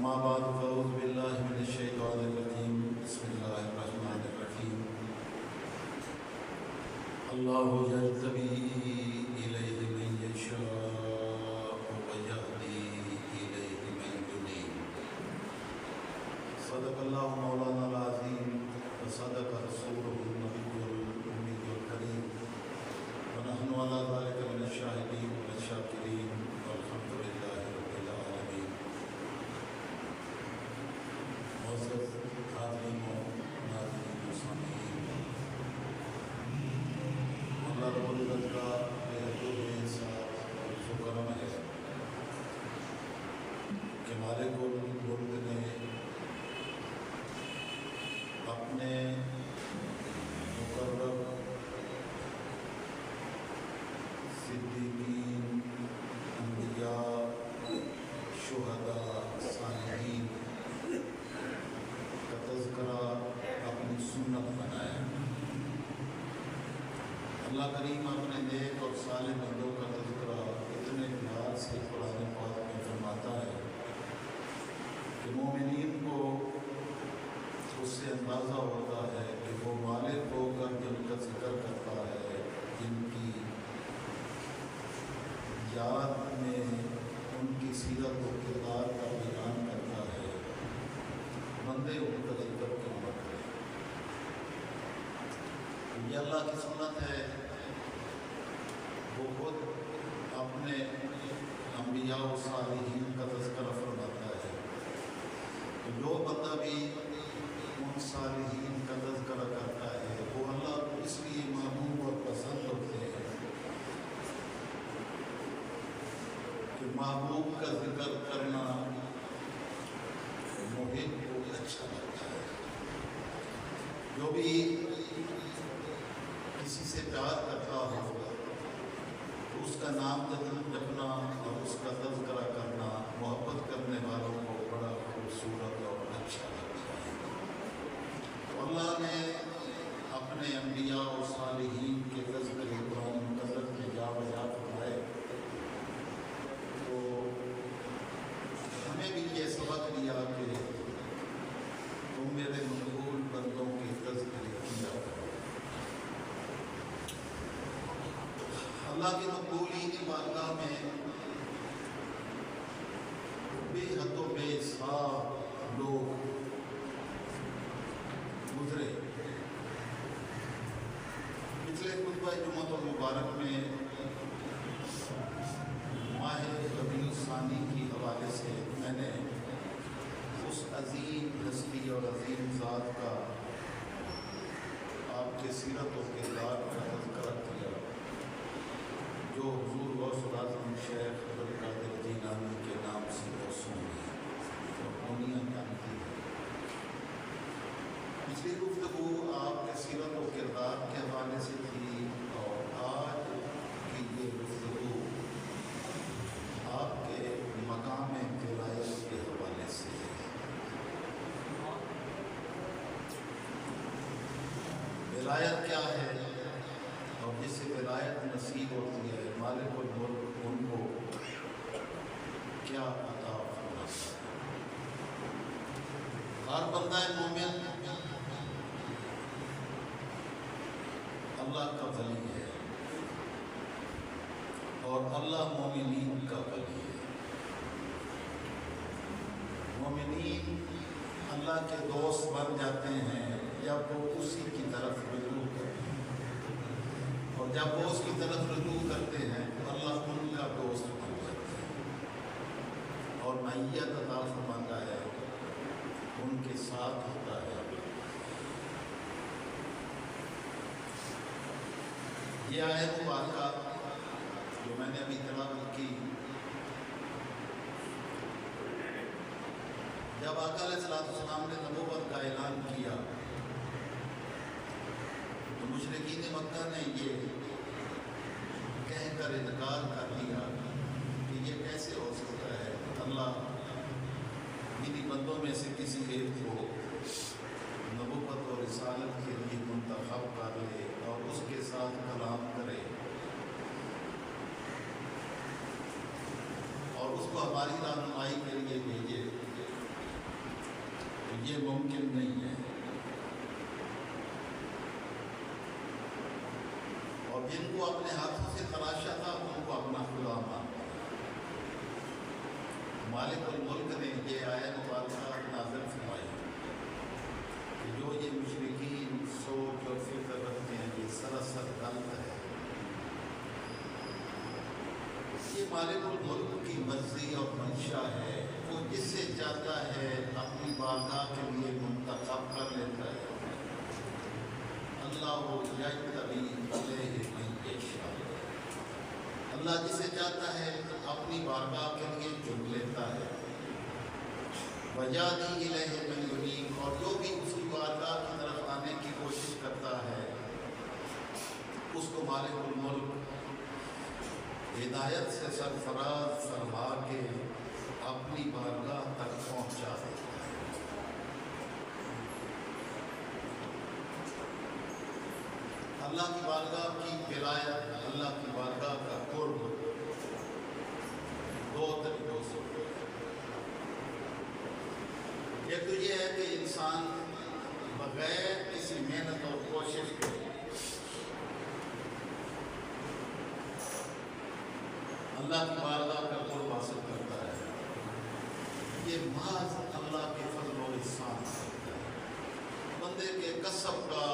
أما بعد فأعوذ بالله من الشيطان الرجيم بسم الله الرحمن الرحيم الله يجتبي إليه من يشاء ويهدي إليه من ينيب صدق الله مولانا العظيم وصدق رسوله النبي الأمي الكريم ونحن على ذلك من الشاهدين والشاكرين والحمد لله رب العالمين. معزز حاضرین و ناظرین و سامعین، اللہ رب العزت کا بے ساتھ اور کرم ہے کہ مالک الملک نے اپنے مقرب صدیقین، انبیاء، شہداء، صالحین کا تذکرہ اپنی سنت بنایا. اللہ کریم اپنے نیک اور صالح بندوں کا تذکرہ اتنے پیار سے قرآن پاک میں فرماتا ہے کہ مومنین کو اس سے اندازہ ہوتا ہے کہ وہ مالک ہو کر جن کا ذکر کرتا ہے، جن کی یاد میں ان کی سیرت و کردار کا بیان کرتا ہے، بندے ان کا ذکر کیوں کرتے ہیں. یہ اللہ کی سنت ہے. وہ خود اپنے انبیاء و صالحین کا تذکرہ فرماتا ہے. جو بندہ بھی ان صالحین کا تذکرہ کرتا ہے وہ اللہ کو اس لیے محبوب اور پسند ہوتے ہیں کہ محبوب کا ذکر کرنا محب کو اچھا لگتا ہے. جو بھی کسی سے پیار کرتا ہوگا تو اس کا نام جپنا اور اس کا تذکرہ کرنا محبت کرنے والوں کو بڑا خوبصورت اور اچھا لگتا ہے. تو اللہ نے اپنے انبیاء و صالحین کے تذکرے قرآن مقدس کے جا بجا فرمائے. تو ہمیں بھی یہ سبق دیا کہ تم میرے مقبول بندوں کے تذکرے کیا کرو. اللہ کی مقبولین کی بارگاہ میں بے حد و بے حساب لوگ گزرے. پچھلے خطبہ جمعہ المبارک میں ماہ ربیع الثانی کی حوالے سے میں نے اس عظیم ہستی اور عظیم ذات کا، آپ کے سیرت و کردار کا تذکرہ کیا جو حضور غوث الاعظم شیخ عبدالقادر جیلانی کے نام سے موسوم ہے اور دنیا جانتی ہے. پچھلی گفتگو آپ کے سیرت و کردار کے حوالے سے تھی اور آج کی یہ گفتگو آپ کے مقام ولایت کے حوالے سے ہے. ولایت کیا ہے اور جس سے ولایت نصیب ہوتی ہے مالک الملک ان کو کیا عطا فرماتا ہے. ہر بندہ مومن اللہ کا ولی ہے اور اللہ مومنین کا ولی ہے. مومنین اللہ کے دوست بن جاتے ہیں جب وہ اسی کی طرف رجوع کرتے ہیں، اور جب وہ اس کی طرف رجوع کرتے ہیں تو اللہ ان کا دوست بن جاتا ہے اور معیت عطا فرماتا ہے، ان کے ساتھ ہوتا ہے. یہ آیت مبارکہ جو میں نے ابھی تلاوت کی، جب آقا علیہ السلام نے نبوت کا اعلان کیا تو مشرکین مکہ نے یہ کہہ کر انکار کر دیا کہ یہ کیسے ہو سکتا ہے اللہ میری بندوں میں سے کسی ایک کو نبوت اور رسالت کے لیے منتخب کر لے اور اس کے ساتھ کلام کرے اور اس کو ہماری رہنمائی کے لیے بھیجے. یہ ممکن نہیں ہے، اور جن کو اپنے ہاتھوں سے تراشا تھا ان کو اپنا خدا مانتا۔ مالک الملک نے یہ آیت مبارکہ نازل فرمائی کہ جو یہ مشرکین سوچ اور فکر رکھتے ہیں یہ سراسر غلط ہے۔ یہ مالک الملک کی مرضی اور منشا ہے، وہ جس سے چاہتا ہے اپنی بارگاہ کے لیے منتخب کر لیتا ہے۔ اللہ یجتبی الیہ من یشاء، اللہ جسے چاہتا ہے اپنی بارگاہ کے لیے چن لیتا ہے۔ وَیَهْدِی اِلَیْهِ مَن یُنِیبُ، اور جو بھی اس کی بارگاہ کی طرف آنے کی کوشش کرتا ہے اس کو مالک الملک ہدایت سے سرفراز فرما کے اپنی بارگاہ تک پہنچا دیتا ہے۔ اللہ کی بارگاہ کی ولایت، اللہ کی بارگاہ کا قرب دو طریقوں سے ہوتا ہے۔ ایک تو یہ ہے کہ انسان بغیر کسی محنت اور کوشش کے اللہ کی بارگاہ کا قرب حاصل کرتا ہے۔ یہ محض اللہ کے فضل و احسان سے ہوتا ہے۔ بندے کے کسب کا،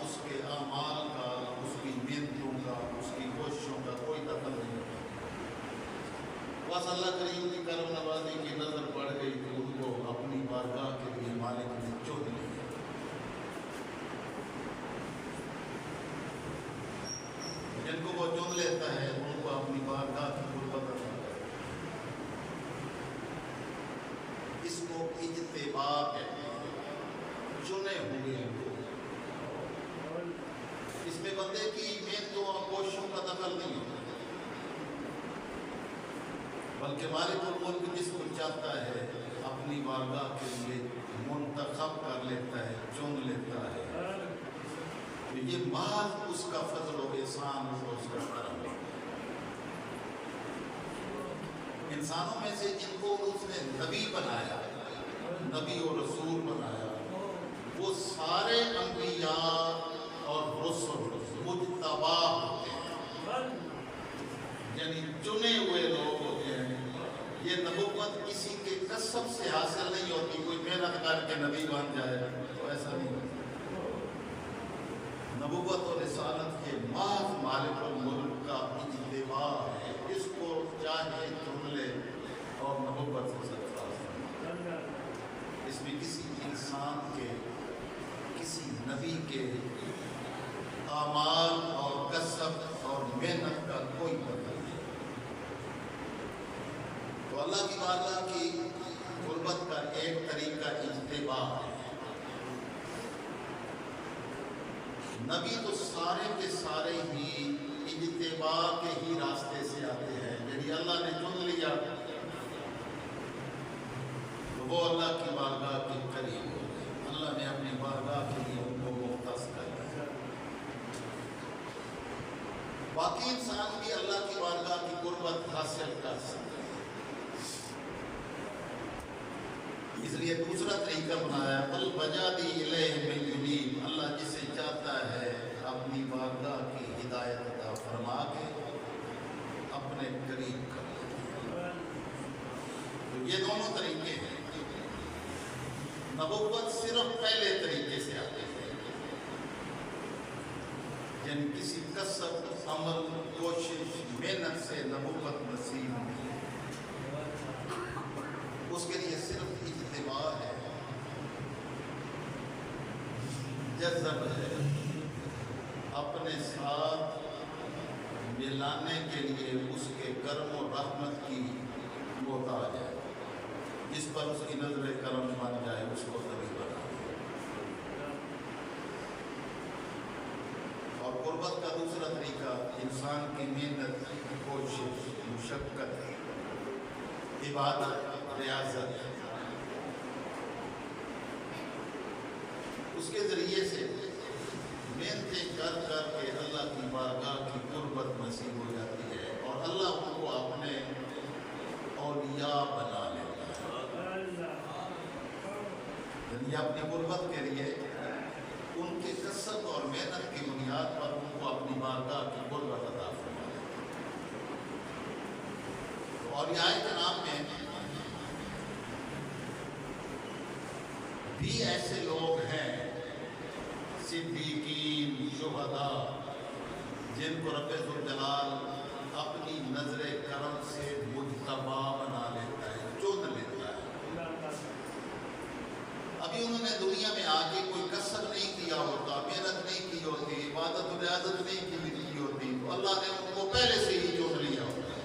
اس کے اعمال کا، اس کی محنتوں کا، اس کی کوششوں کا کوئی دخل نہیں ہوتا۔ بس اللہ کریم کی کرم نوازی کی نظر پڑ گئی کہ ان کو اپنی بارگاہ کے لیے مالک نے چن لیا۔ جن کو وہ چن لیتا ہے ان کو اپنی بارگاہ کی قربت عطا کرتا ہے۔ اس کو اجتباء کہتے ہیں، چنے ہوئے لوگ۔ اس میں بندے کی محنتوں اور کوششوں کا دخل نہیں ہوتا، بلکہ مالک الملک جس کو چاہتا ہے اپنی بارگاہ کے لیے منتخب کر لیتا ہے، چن لیتا ہے۔ تو یہ محض اس کا فضل و احسان اور اس کا کرم ہے۔ انسانوں میں سے جن کو اس نے نبی بنایا، نبی اور رسول بنایا، وہ سارے انبیاء اور رسل مجتبی ہوتے ہیں، یعنی چنے ہوئے لوگ ہوتے ہیں۔ یہ نبوت کسی کے کسب سے حاصل نہیں ہوتی، کوئی محنت کر کے نبی بن جائے تو ایسا نہیں ہوتا۔ نبوت اور رسالت کے محض مالک الملک کا اجتباء ہے، اس کو چاہے چن لے اور نبوت سے سرفراز فرما۔ اس میں کسی انسان کے، کسی نبی کے اعمال اور کسب اور محنت کا کوئی دخل نہیں۔ تو اللہ کی بارگاہ کی قربت کا ایک طریقہ اجتباء ہے۔ نبی تو سارے کے سارے ہی اجتباء کے ہی راستے سے آتے ہیں، یعنی اللہ نے چن لیا تو وہ اللہ کی بارگاہ کے قریب ہو گئے، اللہ نے اپنی بارگاہ کے لیے ان کو مختص کر دیا۔ باقی انسان بھی اللہ کی بارگاہ کی قربت حاصل کر سکتے ہیں۔ اس لیے دوسرا طریقہ بنایا، بل وَیَهْدِی اِلَیْهِ مَن یُنِیبُ، اللہ جسے چاہتا ہے اپنی بارگاہ کی ہدایت عطا فرما کے اپنے قریب کر لیتا ہے۔ تو یہ دونوں طریقے ہیں۔ نبوت صرف پہلے طریقے سے آتے ہیں، یعنی کسی کسب، عمل، کوشش، محنت سے نبوت نصیب نہیں ہے۔ اس کے لیے صرف اجتباء ہے، جذب ہے، اپنے ساتھ ملانے کے لیے اس کے کرم و رحمت کی محتاج ہے۔ جس پر اس کی نظر کرم بن جائے اس کو نبی بنا دے۔ اور قربت کا دوسرا طریقہ انسان کی محنت، کوشش، مشقت، عبادت، ریاضت، اس کے ذریعے سے محنتیں کر کر کے اللہ کی بارگاہ کی قربت نصیب ہو جاتی ہے، اور اللہ ان کو اپنے اولیاء بنا لیتا ہے، یعنی کی غربت کے لیے ان کی کثرت اور محنت کی بنیاد پر ان کو اپنی بارگاہ کی غربت عطا فرمائے۔ اور یہ آیت نام میں بھی ایسے لوگ ہیں صدیقین، شہداء، جن کو رب ذوالجلال اپنی نظر کرم سے مجتبی بنا لیتا ہے، چن لیتا ہے۔ ابھی انہوں نے دنیا میں آگے کوئی کسب نہیں کیا ہوتا، محنت نہیں کی ہوتی، عبادت و ریاضت نہیں کی ہوتی، تو اللہ نے ان کو پہلے سے ہی چن لیا ہوتا ہے۔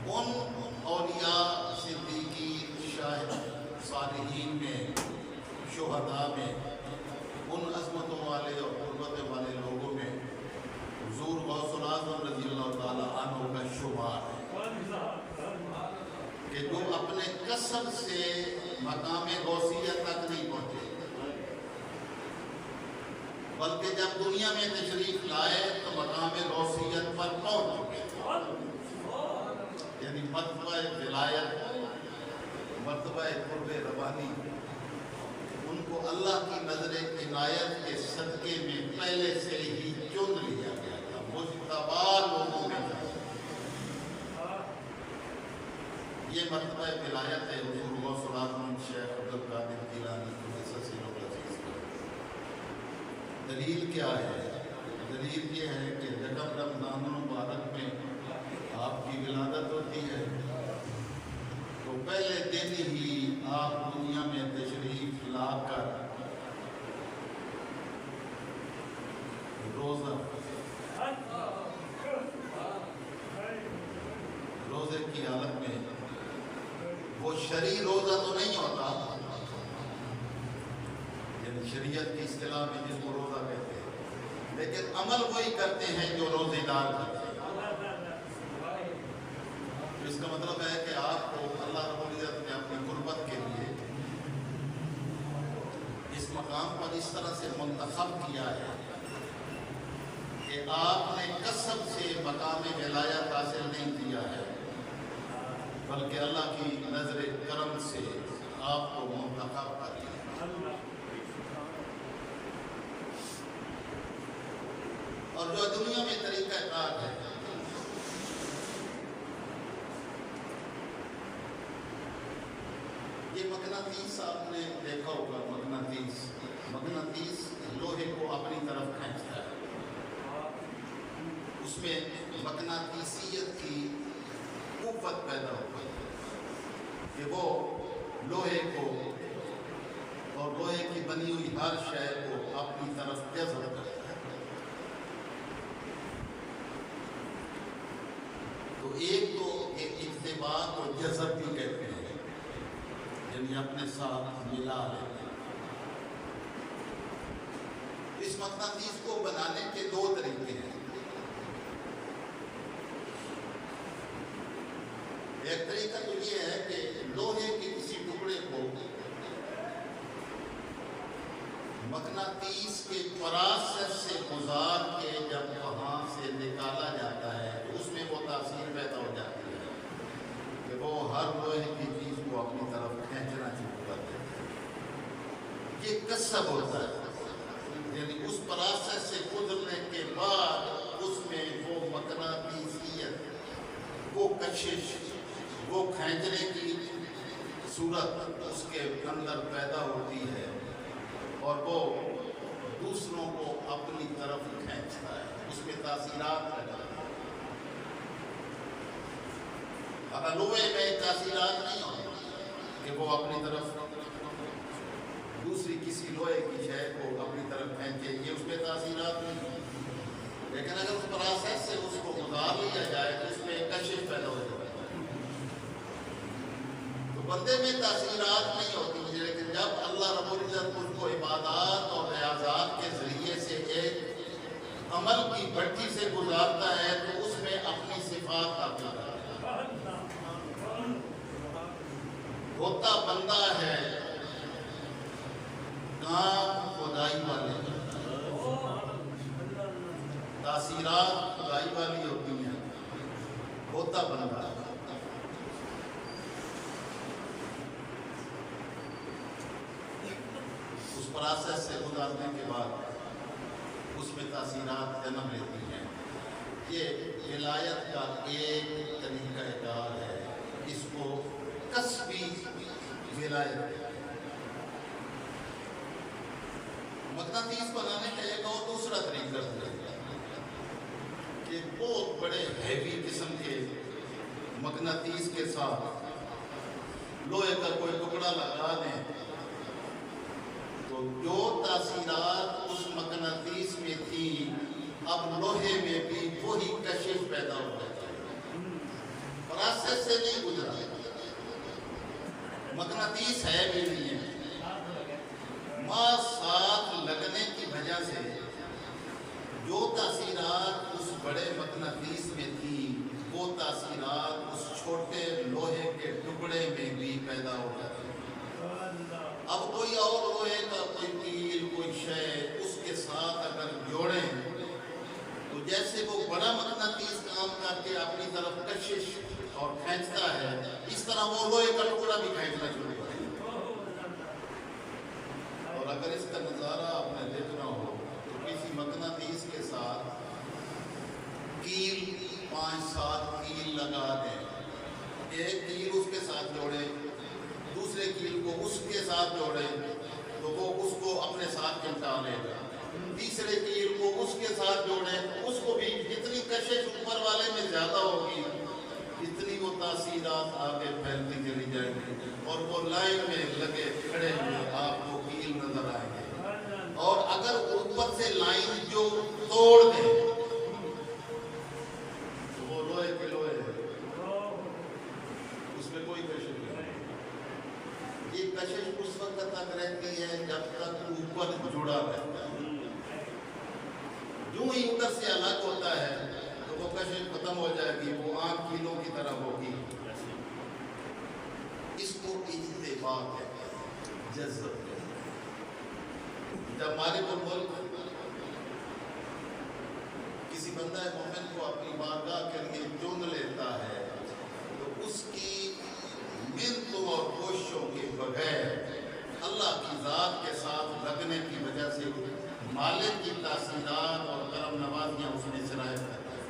ان اولیاء، صدیقین، شاہد، صالحین میں، شہداء میں، ان عظمتوں والے اور قربت والے لوگوں میں حضور غوث الاعظم رضی اللہ تعالیٰ عنہ کا شمار ہے کہ جو اپنے کسب سے مقام غوثیت تک نہیں پہنچے، بلکہ جب دنیا میں تشریف لائے تو مقام غوثیت پر پہنچ چکے، یعنی مرتبہ ولایت، مرتبہ قرب ربانی ان کو اللہ کی نظر عنایت کے صدقے میں پہلے سے ہی چن لیا گیا تھا، مجتبی لوگوں میں تھا۔ یہ مرتبہ ولایت ہے حضور غوث الاعظم شیخ عبدالقادر جیلانی قدس سرہ العزیز کا۔ دلیل کیا ہے؟ دلیل یہ ہے کہ رجب رمضان المبارک میں آپ کی ولادت ہوتی ہے، تو پہلے دن ہی آپ دنیا میں تشریف لا کر روزے کی حالت میں، وہ شرعی روزہ تو نہیں ہوتا، یعنی شریعت کی اصطلاح میں جس کو روزہ کہتے ہیں، لیکن عمل وہی کرتے ہیں جو روزے دار کرتے ہیں۔ اس کا مطلب ہے کہ آپ کو اللہ رب العزت نے اپنی قربت کے لیے اس مقام پر اس طرح سے منتخب کیا ہے کہ آپ نے کسب سے مقام ولایت حاصل نہیں کیا ہے، بلکہ اللہ کی نظر کرم سے آپ کو منتخب کر لیا۔ اور جو دنیا میں طریقہ کار ہے، یہ مقناطیس آپ نے دیکھا ہوگا، مقناطیس لوہے کو اپنی طرف کھینچتا ہے، اس میں مقناطیسیت کی قوت پیدا ہوتی ہے کہ وہ لوہے کو اور لوہے کی بنی ہوئی ہر شے کو اپنی طرف جذب کرتا ہے۔ تو ایک تو اتباع کو جذب بھی کہتے ہیں، یعنی اپنے ساتھ ملا لیتے ہیں۔ اس مقناطیس کو بنانے کے دو طریقے ہیں۔ ایک طریقہ تو یہ ہے کہ لوہے کے کسی ٹکڑے کو مقناطیس کے پراسس سے گزار کے جب وہاں سے نکالا جاتا ہے تو اس میں وہ تاثیر پیدا ہو جاتی ہے کہ وہ ہر لوہے کی چیز کو اپنی طرف کھینچنا شروع کر دیتے ہیں۔ یہ کسب ہوتا ہے، یعنی اس پراسس سے گزرنے کے بعد اس میں وہ مقناطیسیت، وہ کشش، وہ کھینچنے کی صورت اس کے اندر پیدا ہوتی ہے اور وہ دوسروں کو اپنی طرف کھینچتا ہے، اس میں تاثیرات پیدا ہوتی ہیں۔ اگر لوہے میں تاثیرات نہیں ہوتی کہ وہ اپنی طرف دوسری کسی لوہے کی شے کو اپنی طرف کھینچے، یہ اس میں تاثیرات نہیں ہوتی، لیکن اگر اس پروسیس سے اس کو گزار لیا جائے تو اس میں کشش پیدا ہو جاتا ہے۔ تو بندے میں تاثیرات نہیں ہوتی، لیکن جب اللہ رب العزت اس کو عبادات اور ریاضات کے ذریعے سے ایک عمل کی بھٹی سے گزارتا ہے تو اس میں اپنی صفات آتی ہے۔ ہوتا بندہ ہے کام خدائی والے، تاثیرات خدائی والی ہوتی ہیں، ہوتا بندہ۔ اس پروسیس سے گزارنے کے بعد اس میں تاثیرات جنم لیتی ہیں۔ یہ ولایت کا ایک طریقہ کار ہے، اس کو کسبی ولایت ہے۔ مقناطیس بنانے کا ایک اور دوسرا طریقہ ہے کہ بہت بڑے ہیوی قسم کے مقناطیس کے ساتھ لوہے کا کوئی ٹکڑا لگا دیں تو جو تاثیرات اس مقناطیس میں تھی اب لوہے میں بھی وہی کشش پیدا ہو جاتا ہے، پروسیس سے نہیں گزرا، مقناطیس ہے بھی نہیں ہے، ساتھ لگنے کی وجہ سے جو تاثیرات اس بڑے مقناطیس میں تھی وہ تاثیرات اس چھوٹے لوہے کے ٹکڑے میں بھی پیدا ہو جاتی ہے۔ اب کوئی اور لوہے کا کوئی کیل کوئی شے اس کے ساتھ اگر جوڑیں تو جیسے وہ بڑا مقناطیس کام کر کے اپنی طرف کشش اور کھینچتا ہے، اس طرح وہ لوہے کا ٹکڑا بھی کھینچنا شروع کرے۔ اور اگر اس کا نظارہ آپ نے دیکھنا ہو تو کسی مقناطیس کے ساتھ کیل 5-7 کیل لگا دیں، ایک کیل اس کے ساتھ جوڑے، دوسرے کیل کو اس کے ساتھ جوڑے تو وہ اس کو اپنے ساتھ چمٹا لے گا، تیسرے کیل کو اس کے ساتھ جوڑے اس کو بھی جتنی کشش اوپر والے میں زیادہ ہوگی اتنی وہ تاثیرات آگے پھیلتی چلی جائیں گی اور وہ لائن میں لگے کھڑے ہوئے آپ کو کیل نظر آئیں گے۔ اور اگر اوپر سے لائن جو توڑ دیں تو وہ لوہے کے لوہے اس میں کوئی کشش نہیں۔ یہ کشش اس وقت تک رہتی ہے جب تک اوپر جڑا رہتا ہے، جو ہی ادھر سے الگ ہوتا ہے تو وہ کشش ختم ہو جائے گی، وہ عام کیلوں کی طرح ہوگی۔ اس کو اجتماع کہتے ہیں، جذب کہتے ہیں۔ جب مالک الملک کسی بندہ مومن کو اپنی بارگاہ کے لیے چن لیتا ہے تو اس کی منتوں اور کوششوں کے بغیر اللہ کی ذات کے ساتھ لگنے کی وجہ سے مالک کی تاثیرات اور کرم نوازیاں اس میں سرایت کرتا ہے۔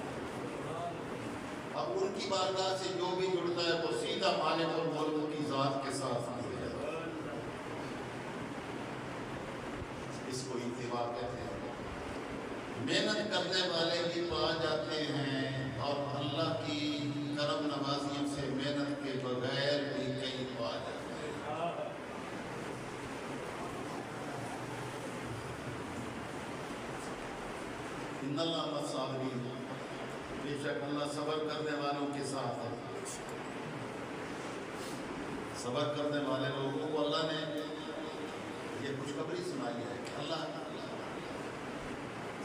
اب ان کی بارگاہ سے جو بھی جڑتا ہے وہ سیدھا مالک الملک کی ذات کے ساتھ جڑ جاتا ہے۔ اس کو اتباع کہتے ہیں۔ محنت کرنے والے بھی پا جاتے ہیں اور اللہ کی کرم نوازیوں سے محنت کے بغیر بھی کئی پا جاتے ہیں۔ ان اللہ مع الصابرین، بے شک اللہ صبر کرنے والوں کے ساتھ ہے۔ صبر کرنے والے لوگوں کو اللہ نے یہ خوشخبری سنائی ہے کہ اللہ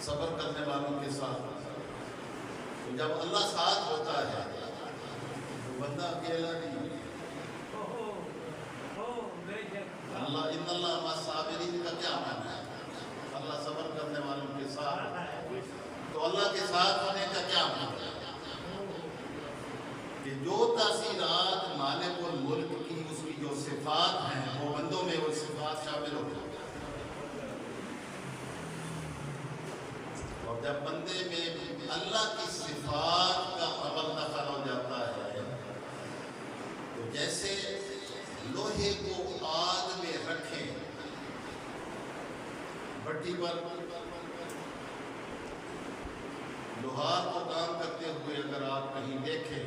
صبر کرنے والوں کے ساتھ۔ تو جب اللہ ساتھ ہوتا ہے تو بندہ اکیلا نہیں۔ اللہ ان اللہ مع الصابرین کا کیا معنی ہے؟ اللہ صبر کرنے والوں کے ساتھ، تو اللہ کے ساتھ ہونے کا کیا معنی ہے؟ کہ جو تاثیرات مالک الملک کی اس کی جو صفات ہیں وہ بندوں میں وہ صفات شامل ہو جاتی ہیں، اور جب بندے میں اللہ کی صفات کا عمل دخل ہو جاتا ہے تو جیسے لوہے کو آگ میں رکھیں، بھٹی پر لوہار کو کام کرتے ہوئے اگر آپ کہیں دیکھیں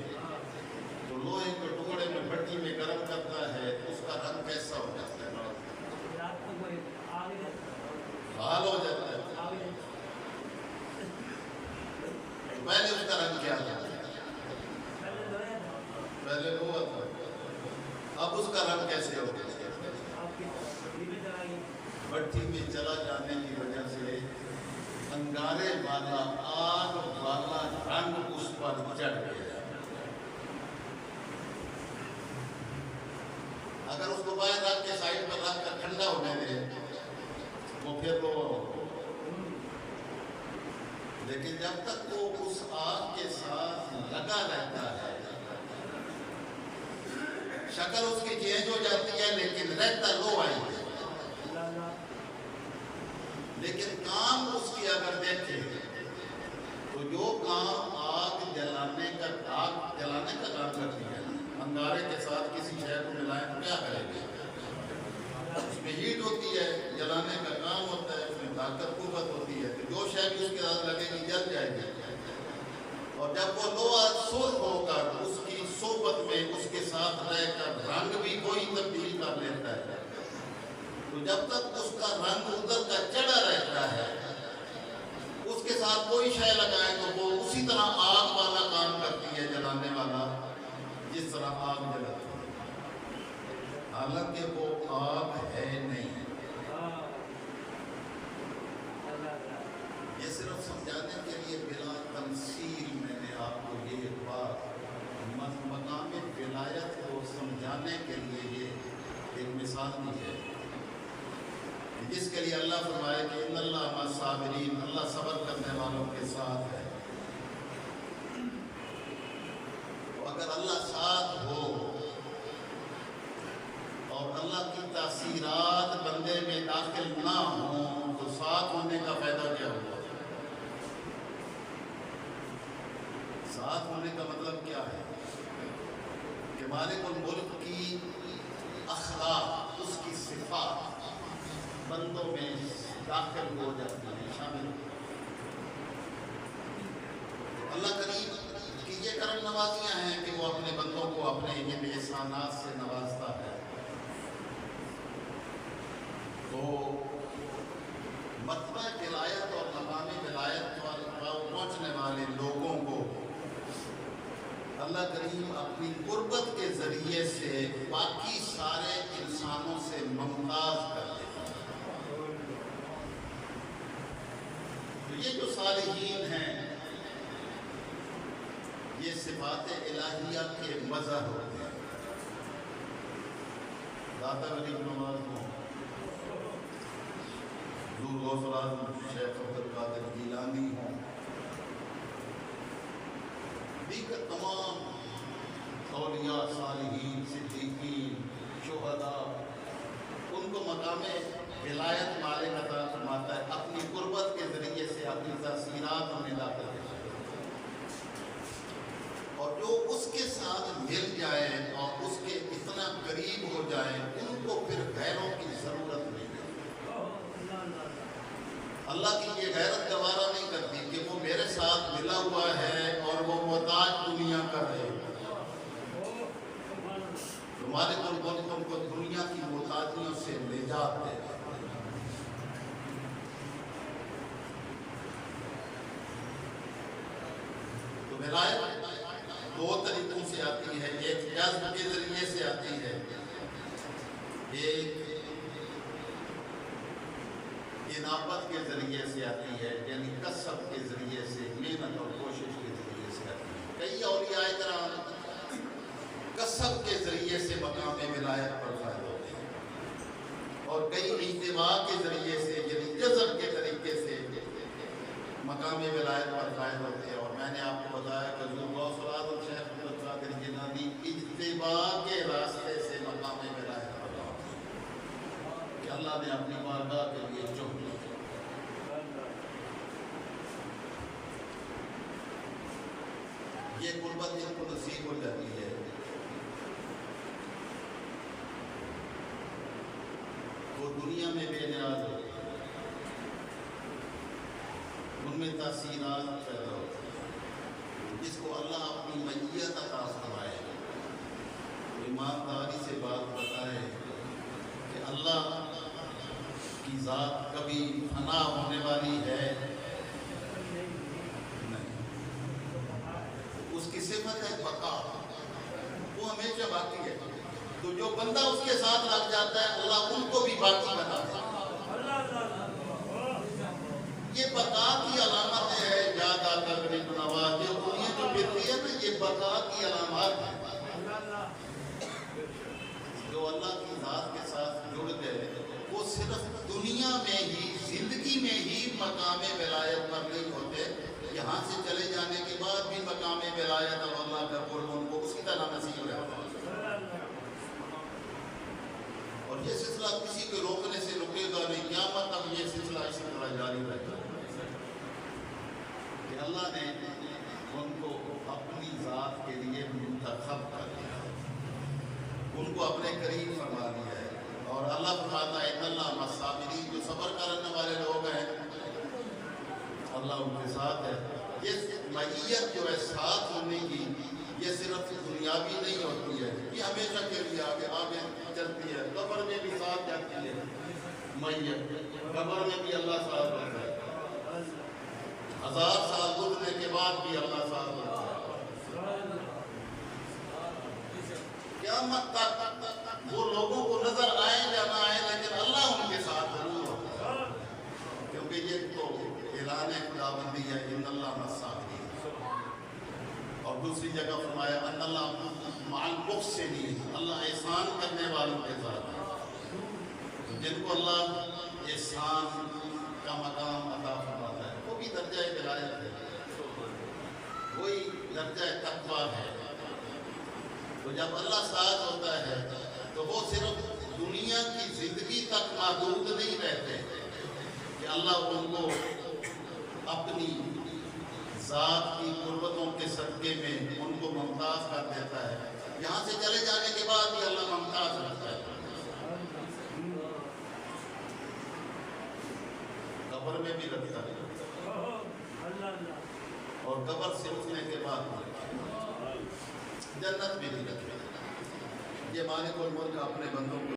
تو لوہے کے ٹکڑے میں بھٹی میں گرم کرتا ہے اس کا رنگ کیسا ہو جاتا ہے؟ لال ہو جاتا ہے۔ تو پہلے اس کا رنگ کیا تھا؟ پہلے لوہا تھا، اب اس کا رنگ کیسے ہو گیا؟ بھٹی میں چلا جانے کی وجہ سے انگارے والا آگ والا رنگ اس پر چڑھ گیا۔ اگر اس کو باہر رکھ کے سائڈ پر رکھ کر ٹھنڈا ہونے دے وہ پھر لوہا ہو، لیکن جب تک وہ اس آگ کے ساتھ لگا رہتا ہے شکل اس کی چینج ہو جاتی ہے لیکن رہتا لوہا ہی ہے۔ لیکن کام اس کی اگر دیکھیں تو جو کام آگ جلانے کا کام کرتی ہے، انگارے کے ساتھ کسی شے کو ملائیں تو کیا کریں گے؟ اس میں ہیٹ ہوتی ہے، جلانے کا کام ہوتا ہے، اس میں طاقت قوت ہوتی ہے، تو جو شے بھی اس کے ساتھ لگے گی جل جائے گی۔ اور جب وہ لوہا سرخ ہو کر اس کی صحبت میں اس کے ساتھ رہ کر رنگ بھی کوئی تبدیل کر لیتا ہے، تو جب تک اس کا رنگ ادھر کا چڑھا رہتا ہے، اس کے ساتھ کوئی شے لگائیں تو وہ اسی طرح آگ والا کام کرتی ہے، جلانے والا، جس طرح آگ جلاتی ہے، حالانکہ وہ آگ ہے نہیں۔ یہ صرف سمجھانے کے لیے بلا تمثیل میں نے آپ کو یہ بات مقام ولایت کو سمجھانے کے لیے یہ ایک مثال دی ہے، جس کے لیے اللہ فرمائے کہ ان اللہ مع الصابرین، اللہ صبر کرنے والوں کے ساتھ ہے۔ تو اگر اللہ ساتھ ہو اور اللہ کی تاثیرات بندے میں داخل نہ ہوں تو ساتھ ہونے کا فائدہ کیا ہوا؟ ساتھ ہونے کا مطلب کیا ہے کہ مالک الملک کی اخلاق، اس کی صفات بندوں میں داخل ہو جاتی ہیں، شامل ہو۔ اللہ کریم کی یہ کرم نوازیاں ہیں کہ وہ اپنے بندوں کو اپنے ان احسانات سے نوازتا ہے۔ تو مرتبہ ولایت اور مقام ولایت پر پہنچنے والے لوگوں کو اللہ کریم اپنی قربت کے ذریعے سے باقی سارے انسانوں سے ممتاز کر دیتا ہے۔ تو یہ جو صالحین ہیں، یہ صفات الہیہ کے مظہر ہوتے ہیں۔ داتا ولی نواز ہوں، حضور غوث العظم شیخ عبد القادر جیلانی ہوں، دیگر تمام اولیاء، صالحین، صدیقین، شہداء، ان کو مقام ولایت مالک عطا فرماتا ہے، اپنی قربت کے ذریعے سے اپنی تاثیرات ہمیں لاتا ہے، اور جو اس کے ساتھ مل جائے اور اس کے اتنا قریب ہو جائے، ان کو پھر غیروں کی ضرورت نہیں ہے۔ اللہ کی یہ غیرت گوارا نہیں کرتی کہ وہ میرے ساتھ ملا ہوا ہے اور وہ محتاج دنیا کر رہے ہیں۔ مالک الملک ان کو دنیا کی محتاجیوں سے نجات دے۔ تو ولایت دو طریقوں سے آتی ہے، ایک جذب کے ذریعے سے آتی ہے، ایک انابت کے ذریعے سے آتی ہے، یعنی کسب کے ذریعے سے، محنت اور کوشش کے ذریعے سے آتی ہے۔ کئی اولیاء کرام کسب کے ذریعے سے مقام ولایت پر فائد ہوتے ہیں، اور کئی اجتماع کے ذریعے سے، یعنی جذب کے طریقے سے مقام ولایت پر فائد ہوتے ہیں۔ اور میں نے آپ کو بتایا کہ حضور غوث العظم شیخ عبد القادر جیلانی اجتماع کے راستے سے مقام ولایت پر پہنچے کہ اللہ نے اپنی بارگاہ کے لیے چن لیا۔ یہ قربت ان کو نصیب ہو جاتی ہے۔ وہ دنیا میں بے نیاز ہوتے ہیں، ان میں تاثیرات پیدا ہوتی ہیں، جس کو اللہ اپنی معیت عطا فرمائے، ایمانداری سے بات بتائے کہ اللہ کی ذات کبھی فنا ہونے والی ہے نہیں، اس کی صفت ہے بقا، وہ ہمیشہ باقی ہے۔ تو جو بندہ اس کے ساتھ لگ جاتا ہے، اللہ ان کو بھی باقی بناتا ہے۔ یہ بقا کی علامت ہے، یاد آتا غریب نواز، یہ دنیا جو پھرتی ہے نا، یہ بقا کی علامات ہے۔ جو اللہ کی ذات کے ساتھ جڑ گئے، وہ صرف دنیا میں ہی، زندگی میں ہی مقام ولایت پر نہیں ہوتے، یہاں سے چلے جانے کے بعد بھی مقام ولایت اور اللہ کا قرب ان کو اسی طرح نصیب رہتا ہے۔ اور یہ سلسلہ کسی کو روکنے سے رکے گا نہیں، قیامت تک یہ سلسلہ اسی طرح جاری رہتا ہے کہ اللہ نے ان کو اپنی ذات کے لیے منتخب کر دیا، ان کو اپنے قریب فرما دیا ہے۔ اور اللہ فرماتا ہے ان اللہ مع الصابرین، جو صبر کرنے والے لوگ ہیں اللہ ان کے ساتھ ہے۔ یہ معیت جو ہے ساتھ ہونے کی، یہ صرف دنیاوی نہیں ہوتی ہے، یہ ہمیشہ کے لیے آگے چلتی ہے۔ قبر میں بھی ساتھ جاتی ہے معیت، قبر میں بھی اللہ ساتھ ہوتا ہے، 1000 سال گزرنے کے بعد بھی اللہ ساتھ ہوتا ہے۔ قیامت تک وہ لوگوں کو نظر آئے یا نہ آئے، لیکن اللہ ان کے ساتھ ضرور ہوتا ہے، کیونکہ یہ تو اعلان خداوندی ہے ان اللہ مع الصابرین۔ اور دوسری جگہ فرمایا ان اللہ مع المحسنین، اللہ احسان کرنے والوں کے ساتھ ہے۔ جن کو اللہ احسان کا مقام عطا فرماتا ہے وہ بھی درجہ ولایت ہے، وہی درجہ تقویٰ ہے۔ تو جب اللہ ساتھ ہوتا ہے تو وہ صرف دنیا کی زندگی تک محدود نہیں رہتے کہ اللہ ان کو اپنی ذات کی قربتوں کے صدقے میں ان کو ممتاز کر دیتا ہے، یہاں سے چلے جانے کے بعد بھی اللہ ممتاز رکھتا ہے، قبر میں بھی رکھتا ہے اور قبر سے اٹھنے کے بعد جنت میں بھی رکھتا ہے۔ یہ مالک الملک اپنے بندوں کو